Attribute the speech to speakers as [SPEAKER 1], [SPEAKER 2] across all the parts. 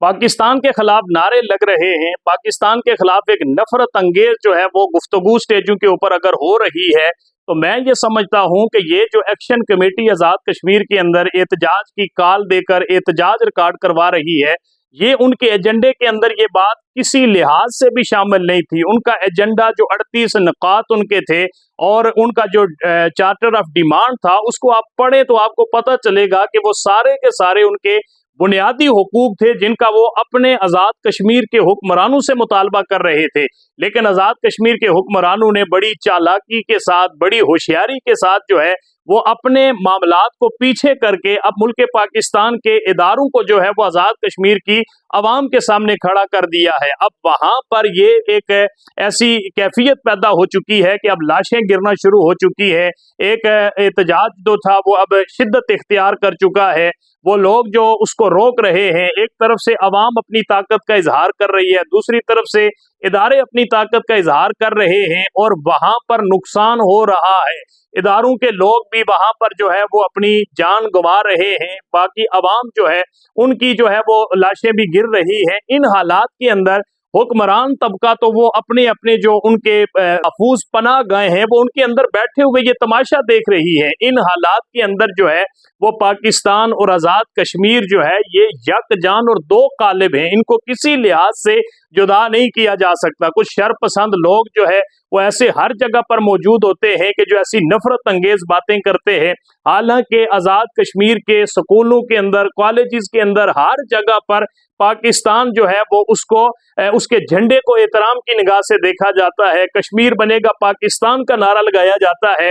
[SPEAKER 1] पाकिस्तान के खिलाफ नारे लग रहे हैं, पाकिस्तान के खिलाफ एक नफरत अंगेज जो है वो गुफ्तगू स्टेजों के ऊपर अगर हो रही है, तो मैं ये समझता हूं कि ये जो एक्शन कमेटी आज़ाद कश्मीर के अंदर एहतजाज की कॉल देकर एहतजाज रिकॉर्ड करवा रही है, ये उनके एजेंडे के अंदर ये बात किसी लिहाज से भी शामिल नहीं थी। उनका एजेंडा जो 38 नुकात उनके थे और उनका जो चार्टर ऑफ डिमांड था, उसको आप पढ़े तो आपको पता चलेगा कि वो सारे के सारे उनके बुनियादी हुकूक थे जिनका वो अपने आज़ाद कश्मीर के हुक्मरानों से मुतालबा कर रहे थे। लेकिन आज़ाद कश्मीर के हुक्मरानों ने बड़ी चालाकी के साथ, बड़ी होशियारी के साथ जो है वो अपने मामलात को पीछे करके अब मुल्क पाकिस्तान के इदारों को जो है वो आज़ाद कश्मीर की आवाम के सामने खड़ा कर दिया है। अब वहां पर ये एक ऐसी कैफियत पैदा हो चुकी है कि अब लाशें गिरना शुरू हो चुकी है। एक एहतजाज जो था वो अब शिद्दत इख्तियार कर चुका है। वो लोग जो उसको रोक रहे हैं, एक तरफ से अवाम अपनी ताकत का इजहार कर रही है, दूसरी तरफ से इदारे अपनी ताकत का इजहार कर रहे हैं और वहां पर नुकसान हो रहा है। इदारों के लोग भी वहां पर जो है वो अपनी जान गंवा रहे हैं, बाकी अवाम जो है उनकी जो है वो लाशें भी गिर रही हैं। इन हालात के अंदर हुक्मरान तबका तो वो अपने अपने जो उनके महफूज पनाह गए हैं वो उनके अंदर बैठे हुए ये तमाशा देख रही है। इन हालात के अंदर जो है वो पाकिस्तान और आज़ाद कश्मीर जो है ये यकजान और दो कालिब हैं, इनको किसी लिहाज से जुदा नहीं किया जा सकता। कुछ शरपसंद लोग जो है वो ऐसे हर जगह पर मौजूद होते हैं कि जो ऐसी नफरत अंगेज बातें करते हैं। हालांकि आज़ाद कश्मीर के स्कूलों के अंदर, कॉलेजेस के अंदर, हर जगह पर पाकिस्तान जो है वो उसको उसके झंडे को एहतराम की निगाह से देखा जाता है। कश्मीर बनेगा पाकिस्तान का नारा लगाया जाता है।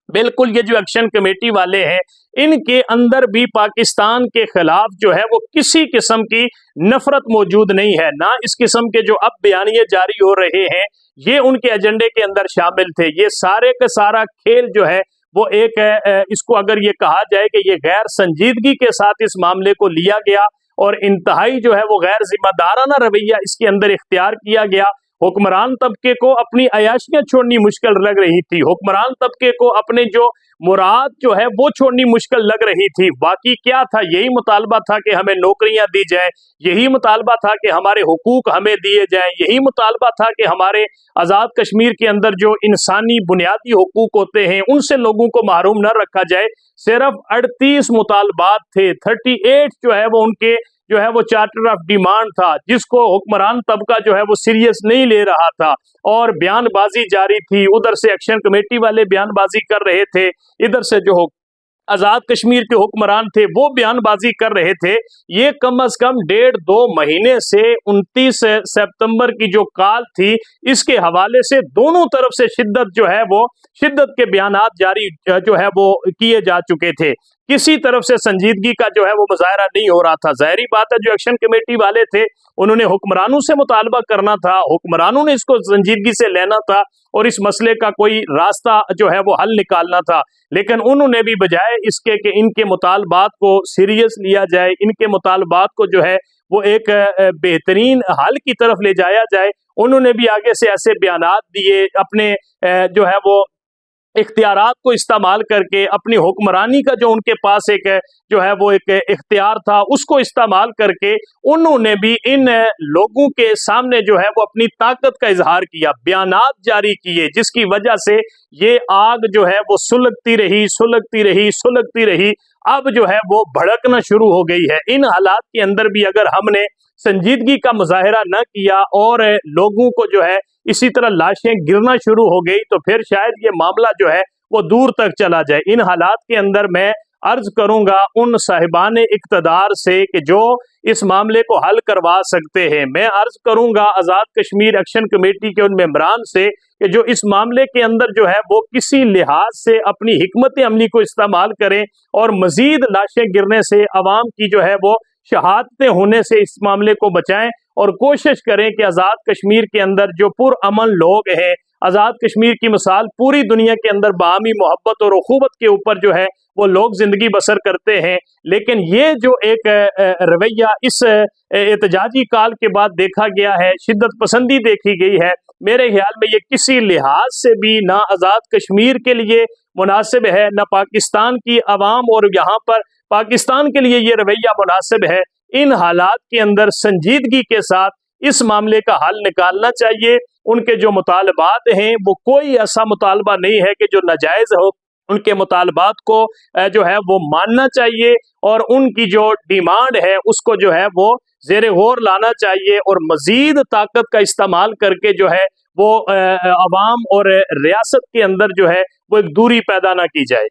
[SPEAKER 1] बिल्कुल ये जो एक्शन कमेटी वाले हैं इनके अंदर भी पाकिस्तान के खिलाफ जो है वो किसी किस्म की नफरत मौजूद नहीं है। ना इस किस्म के जो अब बयानिए जारी हो रहे हैं ये उनके एजेंडे के अंदर शामिल थे। ये सारे का सारा खेल जो है वो एक इसको अगर ये कहा जाए कि ये गैर संजीदगी के साथ इस मामले को लिया गया और इंतहाई जो है वो गैर जिम्मेदाराना रवैया इसके अंदर इख्तियार किया गया। हुक्मरान तबके को अपनी अयाशियां छोड़नी मुश्किल लग रही थी, हुक्मरान तबके को अपने जो मुराद जो है वो छोड़नी मुश्किल लग रही थी। बाकी क्या था, यही मुतालबा था कि हमें नौकरियां दी जाए, यही मुतालबा था कि हमारे हुकूक हमें दिए जाएं, यही मुतालबा था कि हमारे आज़ाद कश्मीर के अंदर जो इंसानी बुनियादी हुकूक होते हैं उनसे लोगों को महरूम न रखा जाए। सिर्फ 38 मुतालबात थे, 38 जो है वो उनके जो है वो चार्टर ऑफ डिमांड था जिसको हुक्मरान तबका जो है वो सीरियस नहीं ले रहा था और बयानबाजी जारी थी। उधर से एक्शन कमेटी वाले बयानबाजी कर रहे थे, इधर से जो आज़ाद कश्मीर के हुक्मरान थे वो बयानबाजी कर रहे थे। ये कम अज कम 1.5-2 महीने से 29 सितंबर की जो कॉल थी इसके हवाले से दोनों तरफ से शिद्दत जो है वो शिद्दत के बयानात जारी जो है वो किए जा चुके थे। किसी तरफ से संजीदगी का जो है वो मुजाहरा नहीं हो रहा था। ज़ाहिरी बात है जो एक्शन कमेटी वाले थे उन्होंने हुक्मरानों से मुतालबा करना था, हुक्मरानों ने इसको संजीदगी से लेना था और इस मसले का कोई रास्ता जो है वो हल निकालना था। लेकिन उन्होंने भी बजाय इसके कि इनके मुतालबात को सीरियस लिया जाए, इनके मुतालबात को जो है वो एक बेहतरीन हल की तरफ ले जाया जाए, उन्होंने भी आगे से ऐसे बयानात दिए, अपने जो है वो इख्तियारात को इस्तेमाल करके, अपनी हुक्मरानी का जो उनके पास एक जो है वो एक इख्तियार था उसको इस्तेमाल करके उन्होंने भी इन लोगों के सामने जो है वो अपनी ताकत का इजहार किया, बयानात जारी किए, जिसकी वजह से ये आग जो है वो सुलगती रही, सुलगती रही, सुलगती रही, अब जो है वो भड़कना शुरू हो गई है। इन हालात के अंदर भी अगर हमने संजीदगी का मुजाहरा न किया और लोगों को जो है इसी तरह लाशें गिरना शुरू हो गई तो फिर शायद ये मामला जो है वो दूर तक चला जाए। इन हालात के अंदर मैं अर्ज करूंगा उन साहिबान इक्तदार से कि जो इस मामले को हल करवा सकते हैं, मैं अर्ज करूंगा आज़ाद कश्मीर एक्शन कमेटी के उन मेंबरान से कि जो इस मामले के अंदर जो है वो किसी लिहाज से अपनी हिकमत अमली को इस्तेमाल करें और मजीद लाशें गिरने से अवाम की जो है वो शहादतें होने से इस मामले को बचाएं और कोशिश करें कि आज़ाद कश्मीर के अंदर जो पुरअमन लोग हैं, आज़ाद कश्मीर की मिसाल पूरी दुनिया के अंदर बाहमी मोहब्बत और उखुवत के ऊपर जो है वो लोग जिंदगी बसर करते हैं। लेकिन ये जो एक रवैया इस एहतजाजी काल के बाद देखा गया है, शिद्दत पसंदी देखी गई है, मेरे ख्याल में ये किसी लिहाज से भी ना आज़ाद कश्मीर के लिए मुनासिब है, ना पाकिस्तान की आवाम और यहाँ पर पाकिस्तान के लिए ये रवैया मुनासिब है। इन हालात के अंदर संजीदगी के साथ इस मामले का हल निकालना चाहिए। उनके जो मुतालबात हैं वो कोई ऐसा मुतालबा नहीं है कि जो नाजायज हो, उनके मुतालबात को जो है वो मानना चाहिए और उनकी जो डिमांड है उसको जो है वो ज़ेरे गौर लाना चाहिए और मजीद ताकत का इस्तेमाल करके जो है वो अवाम और रियासत के अंदर जो है वो एक दूरी पैदा ना की जाए।